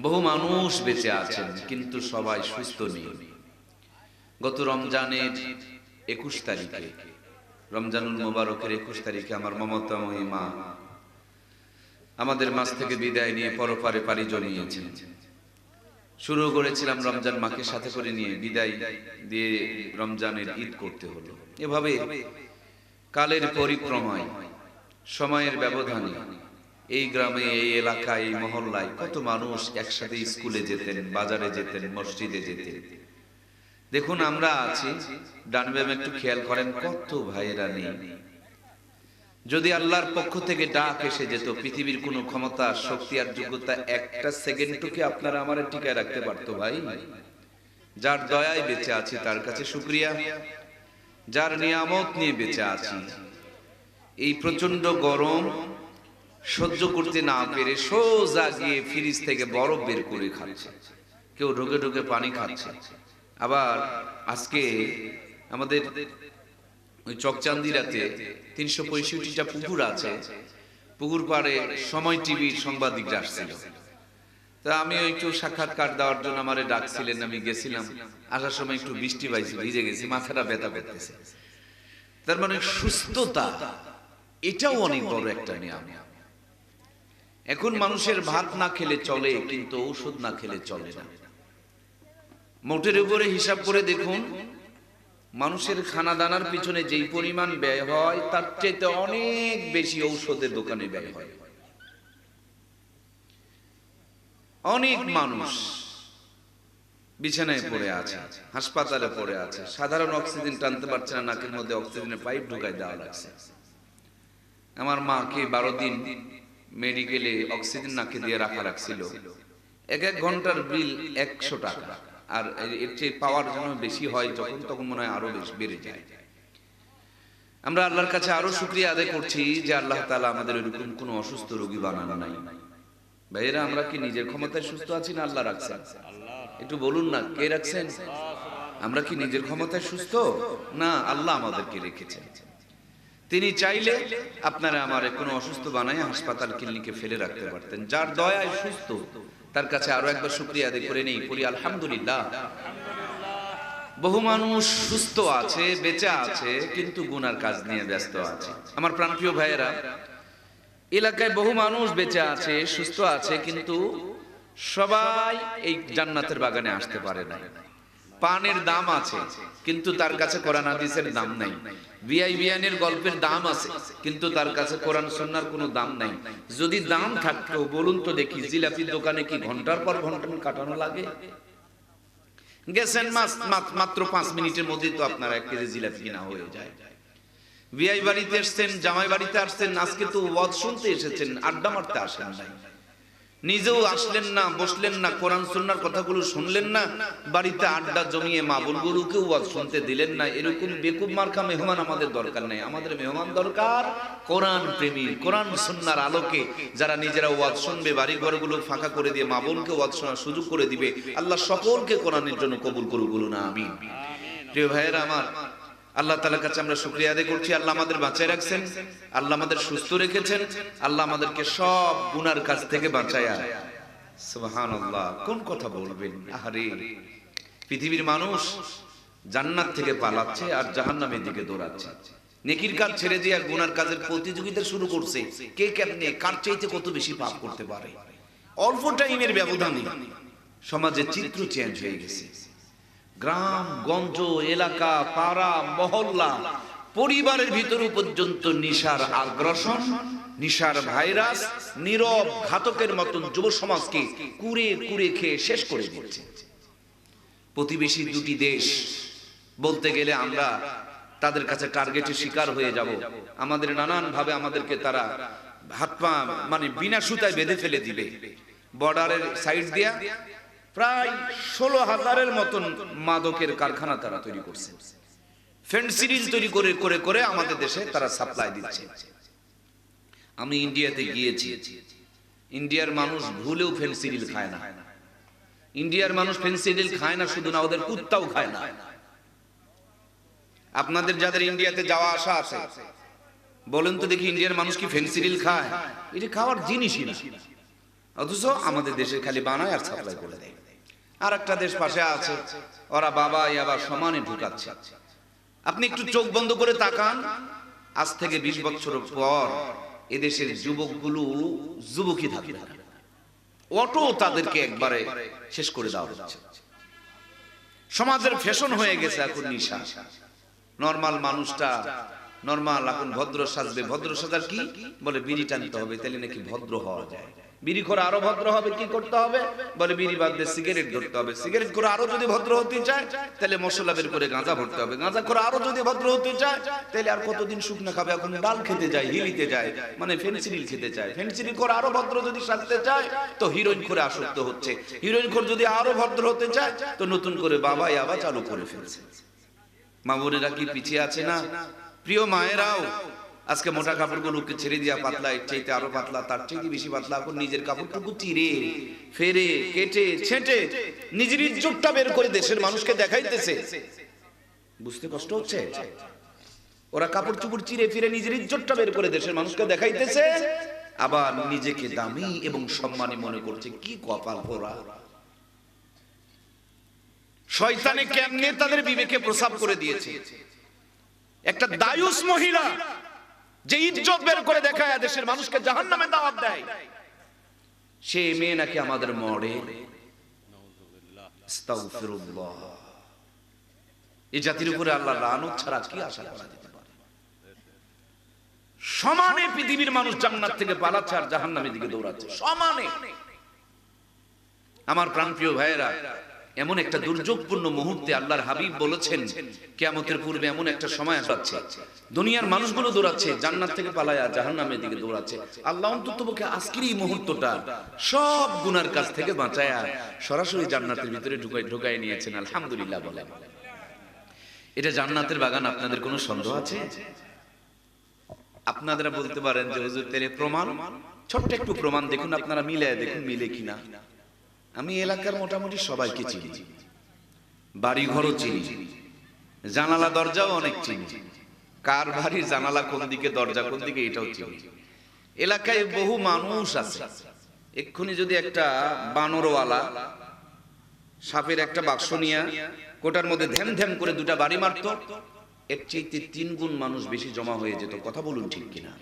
বহু মানুষ বেঁচে আছেন কিন্তু সবাই সুস্থ নেই। গত রমজানের 21 তারিখে, রমজানুল মোবারকের 21 তারিখে আমার মমতাময়ী মা আমাদের মাঝ থেকে বিদায় নিয়ে পরপারে পাড়ি জমিয়েছেন। শুরু করেছিলাম রমজান মাকে সাথে করে নিয়ে, বিদায় দিয়ে রমজানের ঈদ করতে হলো। এভাবে কালের পরিক্রমায়, সময়ের ব্যবধানে এই গ্রামে, এই এলাকায়, এই মহল্লায় কত মানুষ একসাথে স্কুলে যেতেন, বাজারে যেতেন, মসজিদে যেতেন। দেখুন আমরা আছি, ডান বামে একটু খেয়াল করেন কত ভাইয়েরা নেই। যদি আল্লাহর পক্ষ থেকে ডাক এসে যেত, পৃথিবীর কোনো ক্ষমতা, শক্তি আর যোগ্যতা একটা সেকেন্ডটুকু আপনারা আমার টিকায় রাখতে পারতো ভাই? যার দয়ায় বেঁচে আছি তার কাছে শুকরিয়া, যার নিয়ামত নিয়ে বেঁচে আছি। এই প্রচন্ড গরম সহ্য করতে না পেরে সোজা গিয়ে ফ্রিজ থেকে বরফ বের করে খাচ্ছে, কেউ ঢুকে ঢুকে পানি খাচ্ছে। আবার আজকে আমাদের ওই চকচান্দিরাতে 365টা পুকুর আছে, পুকুর পাড়ে সময় টিভির সাংবাদিকরা আসছিল। তা আমি একটু সাক্ষাৎকার দেওয়ার জন্য আমারে ডাকছিলেন, আমি গেছিলাম। আসার সময় একটু বৃষ্টি পাইছি, ভিজে গেছি, মাথাটা ব্যথা করতেছে। তার মানে সুস্থতা এটাও অনেক বড় একটা নিয়ম। এখন মানুষের ভাত না খেলে চলে, কিন্তু ঔষধ না খেলে চলে না। মোটের উপরে হিসাব করে দেখুন, মানুষের খানা দানার পিছনে যেই পরিমাণ ব্যয় হয় তার চাইতে অনেক বেশি ঔষধের দোকানে ব্যয় হয়। অনেক মানুষ বিছানায় পড়ে আছে, হাসপাতালে পড়ে আছে, সাধারণ অক্সিজেন টানতে পারছে না, নাকের মধ্যে অক্সিজেনের পাইপ ঢুকাই দেওয়া লাগছে। আমার মাকে 12 দিন মেডিকেলে অক্সিজেন নাকে দিয়ে রাখা রাখছিল। এক ঘন্টার বিল 100 টাকা। আর এর চেয়ে পাওয়ার জন্য বেশি হয় যখন, তখন মনে হয় আরো বেশি বেড়ে যায়। আমরা আল্লাহর কাছে আরো শুকরিয়া আদায় করছি যে আল্লাহ তাআলা আমাদের এরকম কোনো অসুস্থ রোগী বানানো নাই। ভাইয়েরা, আমরা কি নিজের ক্ষমতায় সুস্থ আছি না আল্লাহ রাখছেন? একটু বলুন না, কে রাখছেন? আমরা কি নিজের ক্ষমতায় সুস্থ? না, আল্লাহ আমাদেরকে রেখেছেন। তিনি চাইলে আপনারা আমার কোনো অসুস্থ বানায় হাসপাতাল ক্লিনিকে ফেলে রাখতে পারতেন। যার দয়ায় সুস্থ, তার কাছে আরো একবার শুকরিয়া আদায় করে নেই, পড়ি আলহামদুলিল্লাহ। বহু মানুষ সুস্থ আছে, বেঁচে আছে, কিন্তু গুনার কাজ নিয়ে ব্যস্ত আছে। আমার প্রাণপ্রিয় ভাইয়েরা, এলাকায় বহু মানুষ বেঁচে আছে, সুস্থ আছে, কিন্তু সবাই এই জান্নাতের বাগানে আসতে পারে না। পানের দাম আছে, কিন্তু তার কাছে কোরআন হাদিসের দাম নাই। ভিআইভিয়ানের গল্পের দাম আছে, কিন্তু তার কাছে কোরআন সুন্নাহর কোনো দাম নাই। যদি দাম থাকতো, বলুন তো দেখি, জিলাপির দোকানে কি ঘন্টার পর ঘন্টা কাটানো লাগে? গেছেন মাত্র 5 মিনিটের মধ্যে তো আপনার 1 কেজি জিলাপি কিনা হয়ে যায়। ভিআই বাড়িতে আসছেন, জামাই বাড়িতে আসছেন, আজকে তো ওয়াজ শুনতে এসেছেন, আড্ডা মারতে আসেন নাই। নিজেও আসলেন না, বসলেন না, কোরআন সুন্নাহর কথাগুলো শুনলেন না, বাড়িতে আড্ডা জমিয়ে মা বোনগুলোকেও ওয়াজ শুনতে দিলেন না। এরকম বেকুব মার্কা মেহমান আমাদের দরকার নেই। আমাদের মেহমান দরকার কোরআন প্রেমী, কোরআন সুন্নাহর আলোকে যারা নিজেরা ওয়াজ শুনবে, বাড়ি ঘরগুলো ফাঁকা করে দিয়ে মা বোনকে ওয়াজ শোনার সুযোগ করে দিবে। আল্লাহ সকলকে কোরআনের জন্য কবুল করুক, বলুন আমিন। প্রিয় ভাইয়েরা আমার, আল্লাহ তাআলার কাছে আমরা শুকরিয়া আদায় করছি। আল্লাহ আমাদের বাঁচায় রাখছেন, আল্লাহ আমাদের সুস্থ রেখেছেন, আল্লাহ আমাদেরকে সব গুনার কাজ থেকে বাঁচায়া। সুবহানাল্লাহ, কোন কথা বলবেন? আরে পৃথিবীর মানুষ জান্নাত থেকে পালাচ্ছে আর জাহান্নামের দিকে দৌড়াচ্ছে। নেকির কাজ ছেড়ে দিয়ে গুনার কাজের প্রতিযোগিতা শুরু করছে। কে কেমনে কার চাইতে কত বেশি পাপ করতে পারে। অল্প টাইমের ব্যবধানে সমাজের চিত্র চেঞ্জ হয়ে গেছে। গ্রাম গঞ্জ, এলাকা, পাড়া, মহল্লা, পরিবারের ভিতর পর্যন্ত নিশার আগ্রাসন, নিশার ভাইরাস নীরব ঘাতকের মতন যুব সমাজকে কুরে কুরে খেয়ে শেষ করে দিচ্ছে। প্রতিবেশী দুটি দেশ বলতে গেলে আমরা তাদের কাছে টার্গেটের শিকার হয়ে যাব। আমাদের নানান ভাবে আমাদেরকে তারা হাত পা মানে বিনা সুতায় বেঁধে ফেলে দিবে। বর্ডারের সাইড দিয়া প্রায় 16,000-এর মতন মাদকের কারখানা তারা তৈরি করছে। ফেন্সিডিল তৈরি করে করে করে আমাদের দেশে তারা সাপ্লাই দিচ্ছে। আমি ইন্ডিয়াতে গিয়েছি, ইন্ডিয়ার মানুষ ভুলেও ফেন্সিডিল খায় না। ইন্ডিয়ার মানুষ ফেন্সিডিল খায় না শুধু না, ওদের কুত্তাও খায় না। আপনাদের যাদের ইন্ডিয়াতে যাওয়া আসা আছে, বলেন তো দেখি, ইন্ডিয়ার মানুষ কি ফেন্সিডিল খায়? এটা খাওয়ার জিনিসই না। অথচ আমাদের দেশে খালি বানায় আর সাপ্লাই করে দেয়। আর একটা দেশ পাশে আছে, ওরা বাবা আবার সমানে ঢুকাচ্ছে। আপনি একটু চোখ বন্ধ করে তাকান, আজ থেকে 20 বছর পর এদেশের যুবকগুলো যুবকই থাকবে না, অটো তাদেরকে একবারে শেষ করে দেওয়া হচ্ছে। সমাজের ফ্যাশন হয়ে গেছে এখন নিশা। নরমাল মানুষটা নরমাল এখন ভদ্র সাজবে। ভদ্র সাজার কি বলে? বিড়ি টানতে হবে, তাহলে নাকি ভদ্র হওয়া যায়। বিড়ি করে আরো ভদ্র হবে, কি করতে হবে বলে? বিড়ি বাদ দিয়ে সিগারেট ধরতে হবে। সিগারেট করে আরো যদি ভদ্র হতে চায় তাহলে মশলা বের করে গাঁজা ভরতে হবে। গাঁজা করে আরো যদি ভদ্র হতে চায় তাহলে আর কতদিন শুকনা খাবে? এখন ডাল খেতে যায়, হিলিতে যায়, মানে ফেন্সিডিল খেতে চায়। ফেন্সিডিল করে আরো ভদ্র যদি সাজতে চায় তো হিরোইন করে আসক্ত হচ্ছে। হিরোইন করে যদি আরো ভদ্র হতে চায় তো নতুন করে বাবা আবার চালু করে ফেলছে। মা বোনেরা কি পিছিয়ে আছে না? প্রিয় মায়েরাও আজকে মোটা কাপড়গুলোকে ছেড়ে দিয়া পাতলা, এর চাইতে আরো পাতলা, তার চাইতে বেশি পাতলা, এখন নিজের কাপড়টুকু চিরে ফেরে কেটে ছেঁটে নিজের ইজ্জতটা বের করে দেশের মানুষকে দেখাইতেছে। বুঝতে কষ্ট হচ্ছে? ওরা কাপড় চুপড় চিরে ফিরে নিজের ইজ্জতটা বের করে দেশের মানুষকে দেখাইতেছে, আবার নিজেকে দামি এবং সম্মানী মনে করছে। কি কপাল পোড়া! শয়তানে কেমনে তাদের বিবেকে প্রসাব করে দিয়েছে। একটা দায়ুস মহিলা যে ইজ্জত বের করে দেখায় দেশের মানুষকে জাহান্নামে দাওয়াত দেয়, সে মেয়ে নাকি আমাদের মরে। আস্তাগফিরুল্লাহ। এই জাতির উপরে আল্লাহর লানত ছাড়া কি আশা করা যেতে পারে? সমানে পৃথিবীর মানুষ জান্নাত থেকে পালাচ্ছে আর জাহান্নামের দিকে দৌড়াচ্ছে সমানে। আমার প্রাণপ্রিয় ভাইয়েরা, এমন একটা দুর্যোগপূর্ণ মুহূর্তে আল্লাহর হাবিব বলেছেন কিয়ামতের পূর্বে এমন একটা সময় আসছে, দুনিয়ার মানুষগুলো দৌড়াচ্ছে জান্নাত থেকে পালায়া জাহান্নামের দিকে দৌড়াচ্ছে। আল্লাহ অন্ততপক্ষে আজকের এই মুহূর্তটা সব গুনার কাছ থেকে বাঁচায়া সরাসরি জান্নাতের ভিতরে ঢুকাই নিয়েছেন। আলহামদুলিল্লাহ বলেন। এটা জান্নাতের বাগান, আপনাদের কোনো সন্দেহ আছে? আপনারা বলতে পারেন যে হুজুর তাহলে প্রমাণ, ছোট্ট একটু প্রমাণ দেখুন, আপনারা মিলে দেখুন মিলে কিনা। আমি এলাকার মোটামুটি সবাইকে চিনি, বাড়ি ঘরও চিনি, জানালা দরজাও অনেক চিনি, কার বাড়ির জানালা কোন দিকে দরজা কোন দিকে এটাও চিনি। এলাকায় বহু মানুষ আছে। এক্ষুনি যদি একটা বানরওয়ালা সাপের একটা বাক্স নিয়ে কোটার মধ্যে ধ্যাম ধ্যাম করে দুটা বাড়ি মারত, এর চাইতে 3 গুণ মানুষ বেশি জমা হয়ে যেত। কথা বলুন ঠিক কিনা?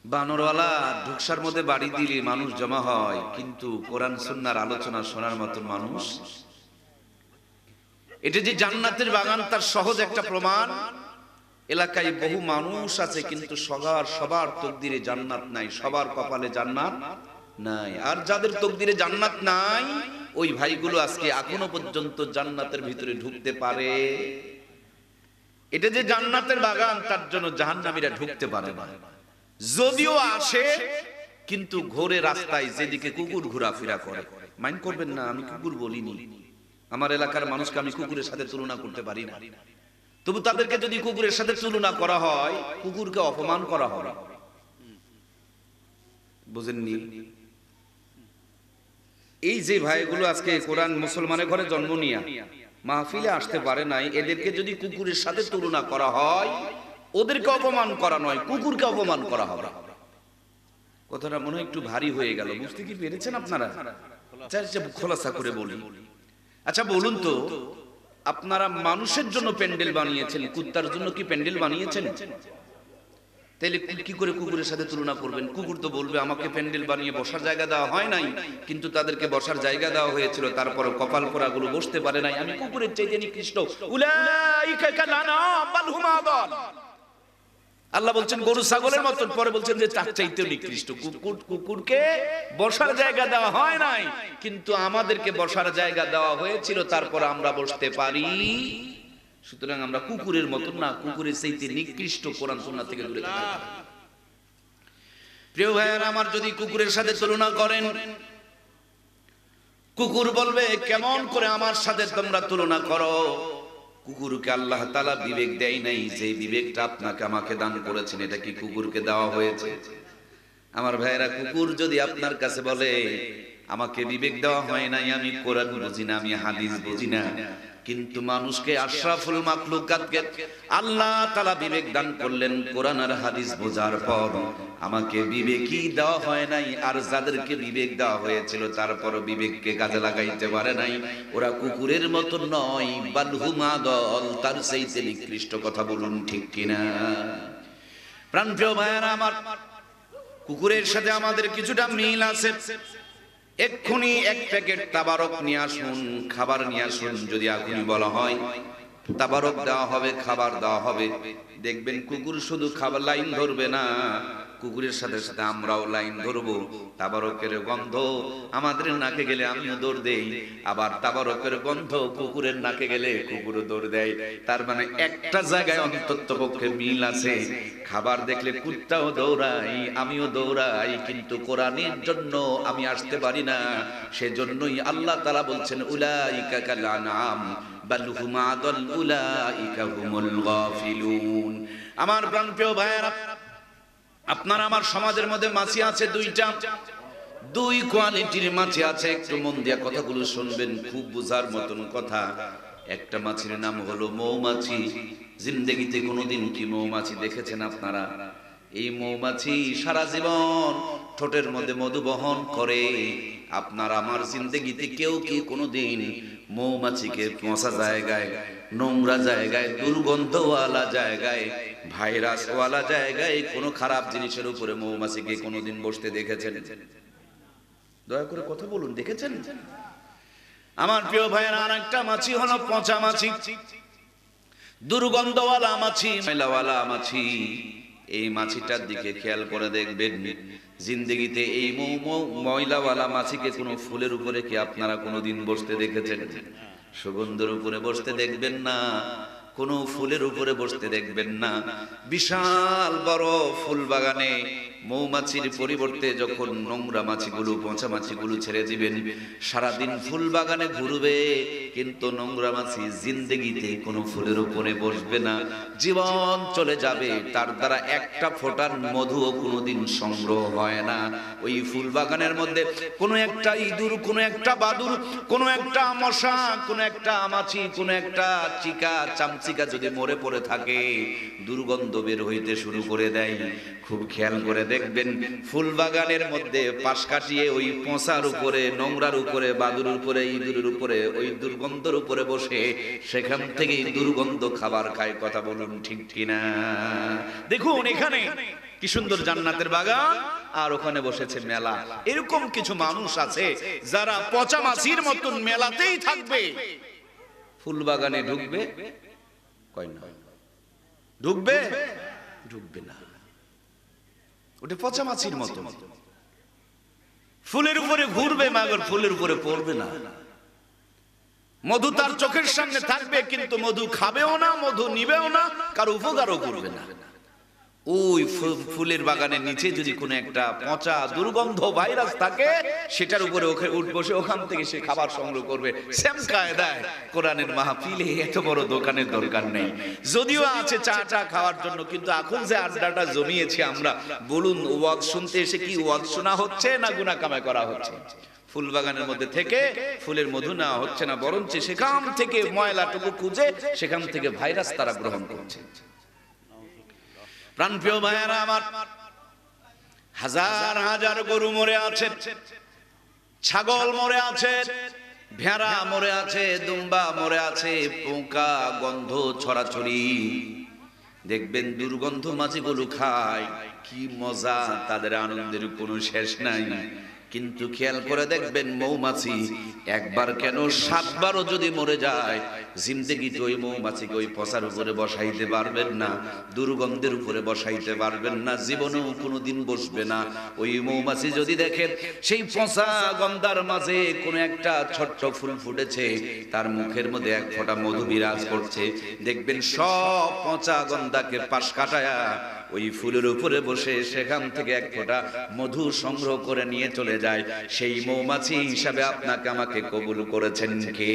বানরওয়ালা ঢুকসার মধ্যে বাড়ি দিলে মানুষ জমা হয়, কিন্তু কোরআন সুন্নাহর আলোচনা শোনার মতো মানুষ। এটা যে জান্নাতের বাগান তার সহজ একটা প্রমাণ। এলাকায় বহু মানুষ আছে কিন্তু সবার তকদিরে জান্নাত নাই, সবার কপালে জান্নাত নাই। আর যাদের তকদিরে জান্নাত নাই ওই ভাইগুলো আজকে এখনো পর্যন্ত জান্নাতের ভিতরে ঢুকতে পারে। এটা যে জান্নাতের বাগান তার জন্য জাহান্নামীরা ঢুকতে পারে না। যদিও আসে কিন্তু ঘোরে রাস্তায় যেদিকে কুকুর ঘোরাফেরা করে। মাইন্ড করবেন না, আমি কুকুর বলিনি, আমার এলাকার মানুষকে আমি কুকুরের সাথে তুলনা করতে পারি না। তবু তাদেরকে যদি কুকুরের সাথে তুলনা করা হয়, কুকুরকে অপমান করা হবে। বুঝেননি? এই যে ভাইগুলো আজকে কোরআন মুসলমানের ঘরে জন্ম নিয়া মাহফিলে আসতে পারে নাই, এদেরকে যদি কুকুরের সাথে তুলনা করা হয়, ওদেরকে অপমান করা নয়, কুকুরকে অপমান করা হবে। কথাটা মনে হয় একটু ভারী হয়ে গেল, বুঝতে কি পেরেছেন আপনারা? খোলাসা করে বলি। আচ্ছা বলুন তো, আপনারা মানুষের জন্য প্যান্ডেল বানিয়েছেন, কুত্তার জন্য কি প্যান্ডেল বানিয়েছেন? তাহলে কি করে কুকুরের সাথে তুলনা করবেন? কুকুর তো বলবে আমাকে প্যান্ডেল বানিয়ে বসার জায়গা দেওয়া হয় নাই, কিন্তু তাদেরকে বসার জায়গা দেওয়া হয়েছিল, তারপর কপাল পোড়াগুলো বসতে পারে নাই, আমি কুকুরের চাইতে নিকৃষ্ট। উলাইকা কালানাম বাল হুম আদাল। আল্লাহ বলছেন গরু ছাগলের মতন, পরে বলছেন যে তার চাইতেও নিকৃষ্ট। কুকুরকে বসার জায়গা দেওয়া হয় নাই, কিন্তু আমাদেরকে বসার জায়গা দেওয়া হয়েছিল, তারপর আমরা বসতে পারি। সুতরাং আমরা কুকুরের মতন না, কুকুরের চাইতে নিকৃষ্ট। কোরআন সুন্নাহ থেকে দূরে থাকতে হবে। প্রিয় ভাইয়েরা আমার, যদি কুকুরের সাথে তুলনা করেন, কুকুর বলবে কেমন করে আমার সাথে তোমরা তুলনা করো? কুকুরকে আল্লাহ তাআলা বিবেক দেয় নাই, যে বিবেকটা আপনাকে আমাকে দান করেছেন, এটা কি কুকুরকে দেওয়া হয়েছে? আমার ভাইয়েরা, কুকুর যদি আপনার কাছে বলে আমাকে বিবেক দেওয়া হয় নাই, আমি কোরআন বুঝি না, আমি হাদিস বুঝি না, কিন্তু মানুষকে আশরাফুল মাখলুকাতকে আল্লাহ তাআলা বিবেক দান করলেন কোরআন আর হাদিস বোঝার পর। আমাকে বিবেকই দেওয়া হয় নাই, আর যাদেরকে বিবেক দেওয়া হয়েছিল তারপর বিবেককে কাজে লাগাইতে পারে নাই, ওরা কুকুরের মতো নয়, বালহুমা দল, তার চাইতে নিকৃষ্ট। কথা বলুন ঠিক কিনা? প্রাণপ্রিয় ভাইয়েরা আমার, কুকুরের সাথে আমাদের কিছুটা মিল আছে। এক্ষুনি এক প্যাকেট তাবারক নিয়ে আসুন, খাবার নিয়ে আসুন, যদি এখনই বলা হয় তাবারক দেওয়া হবে, খাবার দেওয়া হবে, দেখবেন কুকুর শুধু খাবার লাইন ধরবে না, কুকুরের সাথে সাথে আমরাও লাইন ধরবো। তাবারকের গন্ধ আমাদের নাকে গেলে আমিও দৌড় দেই, আবার তাবারকের গন্ধ কুকুরের নাকে গেলে কুকুরও দৌড় দেয়। তার মানে একটা জায়গায় অন্ততপক্ষে মিল আছে। খাবার দেখলে কুত্তাও দৌড়াই, আমিও দৌড়াই, কিন্তু কোরআনের জন্য আমি আসতে পারি না। সেজন্যই আল্লাহ তাআলা বলছেন উলাইকা কাল আনআম বাল হুম আদাল উলাইকা হুমুল গাফিলুন। আমার প্রাণপ্রিয় ভাইয়েরা, আপনার আমার সমাজের মধ্যে মাছি আছে দুইটা, দুই কোয়ালিটির মাছি আছে। একটু মন দিয়া কথাগুলো শুনবেন, খুব বুঝার মতন কথা। একটা মাছির নাম হলো মৌমাছি। জিন্দেগিতে কোনোদিন কি মৌমাছি দেখেছেন আপনারা? এই মৌমাছি সারা জীবন ঠোঁটের মধ্যে মধু বহন করে। আপনার আমার জিন্দেগিতে কেউ কি কোনোদিন মৌমাছিকে পচা জায়গায়, নোংরা জায়গায়, দুর্গন্ধওয়ালা জায়গায়, ভাইরাসওয়ালা জায়গায়, কোনো খারাপ জিনিসের উপরে মৌমাছিকে কোনোদিন বসতে দেখেছেন? দয়া করে কথা বলুন, দেখেছেন? আমার প্রিয় ভাইয়েরা, আর একটা মাছি হলো পচা মাছি, দুর্গন্ধওয়ালা মাছি, ময়লাওয়ালা মাছি। এই মাছিটার দিকে খেয়াল করে দেখবেন, জিন্দেগিতে এই ময়লাওয়ালা মাছিকে কোনো ফুলের উপরে কি আপনারা কোনোদিন বসতে দেখেছেন? সুগন্ধের উপরে বসতে দেখবেন না, কোনো ফুলের উপরে বসতে দেখবেন না। বিশাল বড় ফুল বাগানে মৌমাছির পরিবর্তে যখন নোংরা মাছিগুলো, পচা মাছিগুলো ছেড়ে দিবেন, সারাদিন ফুল বাগানে ঘুরবে, কিন্তু নোংরা মাছি জিন্দেগিতে কোনো ফুলের উপরে বসবে না। জীবন চলে যাবে, তার দ্বারা একটা ফোঁটার মধুও কোনোদিন সংগ্রহ হয় না। ওই ফুল বাগানের মধ্যে কোনো একটা ইঁদুর, কোনো একটা বাদুর, কোনো একটা মশা, কোনো একটা মাছি, কোনো একটা চিকা চামচিকা যদি মরে পড়ে থাকে, দুর্গন্ধ বের হইতে শুরু করে দেয়। খুব খেয়াল করে দেখবেন, ফুল বাগানের মধ্যে পাশ কাটিয়ে ওই পচার উপরে, নোংরার উপরে, বাদুর উপরে, ইঁদুরের উপরে, ওই দুর্গন্ধের উপরে বসে সেখান থেকে দুর্গন্ধ খাবার খায়। কথা বলুন ঠিক কিনা? দেখুন এখানে কি সুন্দর জান্নাতের বাগান, আর ওখানে বসেছে মেলা। এরকম কিছু মানুষ আছে যারা পচা মাছির মতন মেলাতেই থাকবে, ফুল বাগানে ঢুকবে কয় না, ঢুকবে ঢুকবে না, ওটা পচা মাছির মতো। ফুলের উপরে ঘুরবে, মাগর ফুলের উপরে পড়বে না। মধু তার চোখের সামনে থাকবে, কিন্তু মধু খাবেও না, মধু নিবেও না, কারো উপকারও করবে না। ওই ফুলের বাগানের নিচে যদি কোনো একটা পচা দুর্গন্ধ ভাইরাস থাকে, সেটার উপরে বসে ওখান থেকে সে খাবার সংগ্রহ করবে। সেম কায়দায় কোরআনের মাহফিলে এত বড় দোকানের দরকার নেই, যদিও আছে চা খাওয়ার জন্য, কিন্তু এখন যে আড্ডাটা জমিয়েছি আমরা, বলুন ওয়াজ শুনতে এসে কি ওয়াজ শোনা হচ্ছে না গুনাহ কামাই করা হচ্ছে? ফুল বাগানের মধ্যে থেকে ফুলের মধু নেওয়া হচ্ছে না, বরঞ্চ সেখান থেকে ময়লাটুকু খুঁজে সেখান থেকে ভাইরাস তারা গ্রহণ করছে। প্রাণপ্রিয় ভাইয়েরা আমার, হাজার হাজার গরু মরে আছে, ছাগল মরে আছে, ভেড়া মরে আছে, দুম্বা মরে আছে, পোকা গন্ধ ছড়াছড়ি। দেখবেন দুর্গন্ধ মাছিগুলো খায়, কি মজা, তাদের আনন্দের কোনো শেষ নাই। কিন্তু খেয়াল করে দেখবেন, মৌমাছি একবার কেন 7 বারও যদি মরে যায়, জিন্দেগিতে ওই মৌমাছিকে ওই পচার উপরে বসাইতে পারবেন না, দুর্গন্ধের উপরে বসাইতে পারবেন না, জীবনেও কোনোদিন বসবে না। ওই মৌমাছি যদি দেখে সেই পচা গন্ধার মাঝে কোনো একটা ছোট্ট ফুল ফুটেছে, তার মুখের মধ্যে এক ফোঁটা মধু বিরাজ করছে, দেখবেন সব পচা গন্ধাকে পাশ কাটায়া ওই ফুলের উপরে বসে সেখান থেকে এক ফোঁটা মধু সংগ্রহ করে নিয়ে চলে যায়। সেই মৌমাছি হিসাবে আপনাকে আমাকে কবুল করেছেন কে?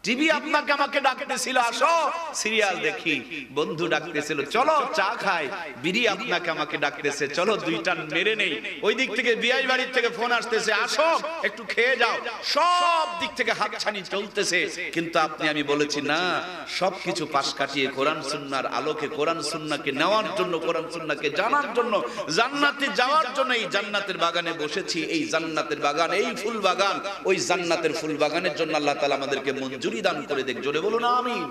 টিভি আপনাকে আমাকে ডাকতেছিল আসো সিরিয়াল দেখি, বন্ধু ডাকতেছিল চলো চা খাই, বিড়ি আপনাকে আমাকে ডাকতেছে চলো দুইটা মেরে নেই, ওই দিক থেকে বিয়াই বাড়ির থেকে ফোন আসতেছে আসো একটু খেয়ে যাও, সব দিক থেকে হাতছানি চলতেছে। কিন্তু আপনি আমি বলেছি না, সবকিছু পাশ কাটিয়ে কোরআন সুন্নাহর আলোকে, কোরআন সুন্নাহকে নেওয়ার জন্য, কোরআন সুন্নাহকে জানার জন্য, জান্নাতে যাওয়ার জন্য এই জান্নাতের বাগানে বসেছি। এই জান্নাতের বাগান, এই ফুল বাগান, ওই জান্নাতের ফুল বাগানের জন্য আল্লাহ তাআলা আমাদেরকে মঞ্জুরি দান করে দেখ। জোরে বলুন আমিন।